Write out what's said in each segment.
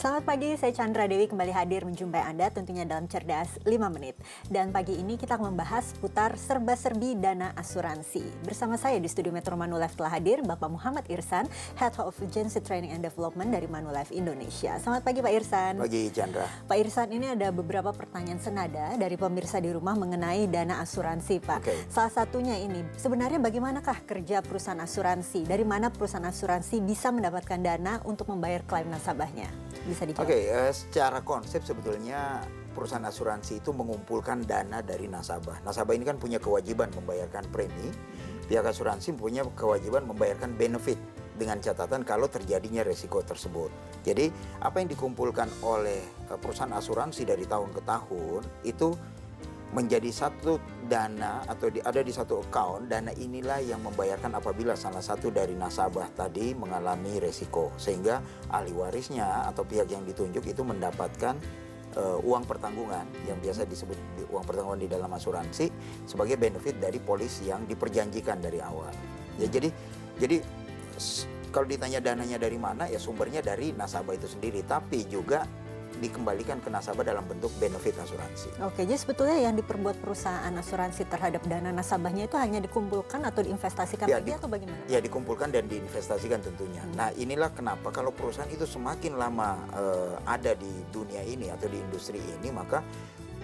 Selamat pagi, saya Chandra Dewi kembali hadir menjumpai Anda tentunya dalam Cerdas 5 Menit. Dan pagi ini kita akan membahas putar serba-serbi dana asuransi. Bersama saya di studio Metro Manulife telah hadir Bapak Muhammad Irsan, Head of Agency Training and Development dari Manulife Indonesia. Selamat pagi Pak Irsan. Pagi Chandra. Pak Irsan, ini ada beberapa pertanyaan senada dari pemirsa di rumah mengenai dana asuransi Pak. Salah satunya ini, sebenarnya bagaimanakah kerja perusahaan asuransi? Dari mana perusahaan asuransi bisa mendapatkan dana untuk membayar klaim nasabahnya? Bisa dijawab. Secara konsep sebetulnya perusahaan asuransi itu mengumpulkan dana dari nasabah. Nasabah ini kan punya kewajiban membayarkan premi, pihak asuransi punya kewajiban membayarkan benefit dengan catatan kalau terjadinya resiko tersebut. Jadi apa yang dikumpulkan oleh perusahaan asuransi dari tahun ke tahun itu menjadi satu dana atau ada di satu account. Dana inilah yang membayarkan apabila salah satu dari nasabah tadi mengalami resiko, sehingga ahli warisnya atau pihak yang ditunjuk itu mendapatkan uang pertanggungan yang biasa disebut uang pertanggungan di dalam asuransi sebagai benefit dari polis yang diperjanjikan dari awal. Ya, jadi kalau ditanya dananya dari mana, ya sumbernya dari nasabah itu sendiri, tapi juga dikembalikan ke nasabah dalam bentuk benefit asuransi. Oke, jadi sebetulnya yang diperbuat perusahaan asuransi terhadap dana nasabahnya itu hanya dikumpulkan atau diinvestasikan lagi atau bagaimana? Ya, dikumpulkan dan diinvestasikan tentunya. Nah, inilah kenapa kalau perusahaan itu semakin lama ada di dunia ini atau di industri ini, maka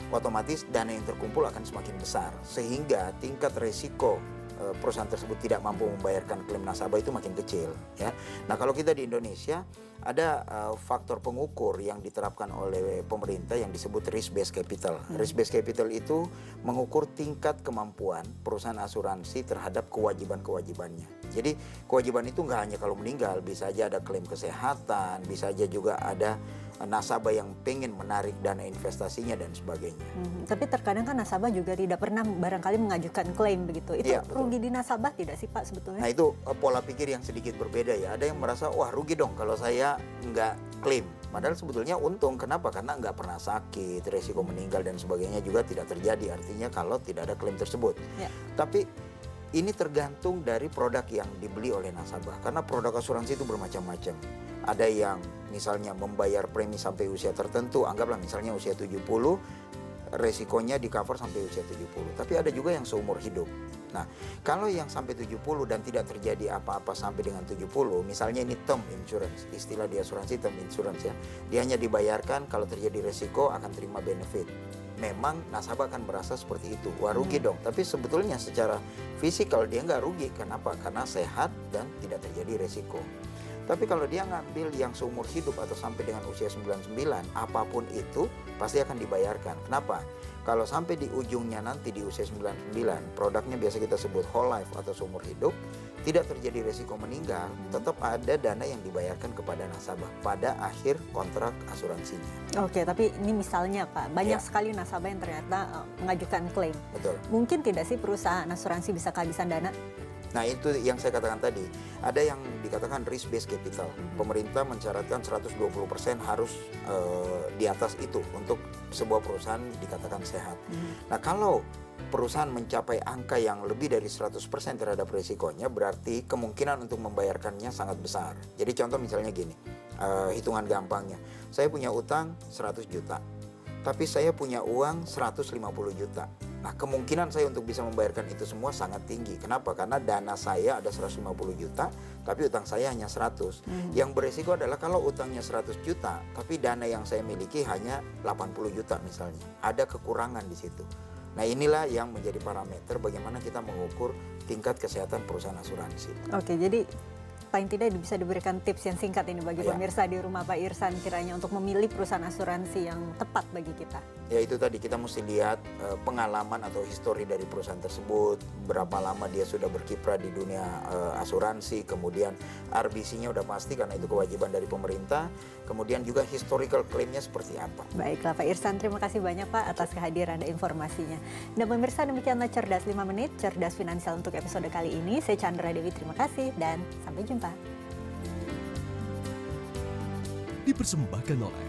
otomatis dana yang terkumpul akan semakin besar, sehingga tingkat resiko perusahaan tersebut tidak mampu membayarkan klaim nasabah itu makin kecil, ya. Nah, kalau kita di Indonesia ada faktor pengukur yang diterapkan oleh pemerintah yang disebut risk based capital. Risk based capital itu mengukur tingkat kemampuan perusahaan asuransi terhadap kewajiban-kewajibannya. Jadi kewajiban itu nggak hanya kalau meninggal, bisa aja ada klaim kesehatan, bisa aja juga ada nasabah yang pengen menarik dana investasinya dan sebagainya. Tapi terkadang kan nasabah juga tidak pernah barangkali mengajukan klaim begitu. Itu rugi di nasabah tidak sih Pak sebetulnya? Nah, itu pola pikir yang sedikit berbeda ya. Ada yang merasa wah rugi dong kalau saya nggak klaim. Padahal sebetulnya untung. Kenapa? Karena nggak pernah sakit, resiko meninggal dan sebagainya juga tidak terjadi. Artinya kalau tidak ada klaim tersebut. Ya. Tapi ini tergantung dari produk yang dibeli oleh nasabah. Karena produk asuransi itu bermacam-macam. Ada yang misalnya membayar premi sampai usia tertentu, anggaplah misalnya usia 70, resikonya di cover sampai usia 70. Tapi ada juga yang seumur hidup. Nah, kalau yang sampai 70 dan tidak terjadi apa-apa sampai dengan 70, misalnya ini term insurance, istilah di asuransi term insurance ya. Dia hanya dibayarkan kalau terjadi resiko akan terima benefit. Memang nasabah akan merasa seperti itu, wah rugi dong. Tapi sebetulnya secara fisikal dia nggak rugi. Kenapa? Karena sehat dan tidak terjadi resiko. Tapi kalau dia ngambil yang seumur hidup atau sampai dengan usia 99, apapun itu pasti akan dibayarkan. Kenapa? Kalau sampai di ujungnya nanti di usia 99, produknya biasa kita sebut whole life atau seumur hidup, tidak terjadi resiko meninggal, tetap ada dana yang dibayarkan kepada nasabah pada akhir kontrak asuransinya. Oke, tapi ini misalnya Pak, banyak sekali nasabah yang ternyata mengajukan klaim. Betul. Mungkin tidak sih perusahaan asuransi bisa kehabisan dana? Nah, itu yang saya katakan tadi. Ada yang dikatakan risk based capital. Pemerintah mensyaratkan 120% harus di atas itu untuk sebuah perusahaan dikatakan sehat. Nah, kalau perusahaan mencapai angka yang lebih dari 100% terhadap risikonya, berarti kemungkinan untuk membayarkannya sangat besar. Jadi contoh misalnya gini, hitungan gampangnya. Saya punya utang 100 juta, tapi saya punya uang 150 juta. Nah, kemungkinan saya untuk bisa membayarkan itu semua sangat tinggi. Kenapa? Karena dana saya ada 150 juta, tapi utang saya hanya 100. Yang beresiko adalah kalau utangnya 100 juta, tapi dana yang saya miliki hanya 80 juta misalnya. Ada kekurangan di situ. Nah, inilah yang menjadi parameter bagaimana kita mengukur tingkat kesehatan perusahaan asuransi. Oke, jadi paling tidak bisa diberikan tips yang singkat ini bagi pemirsa di rumah Pak Irsan kiranya untuk memilih perusahaan asuransi yang tepat bagi kita. Ya, itu tadi kita mesti lihat pengalaman atau histori dari perusahaan tersebut, berapa lama dia sudah berkiprah di dunia asuransi, kemudian RBC-nya udah pasti karena itu kewajiban dari pemerintah, kemudian juga historical claim-nya seperti apa. Baiklah Pak Irsan, terima kasih banyak Pak atas kehadiran dan informasinya. Dan pemirsa, demikianlah Cerdas 5 Menit, Cerdas Finansial untuk episode kali ini. Saya Chandra Dewi, terima kasih dan sampai jumpa. Dipersembahkan oleh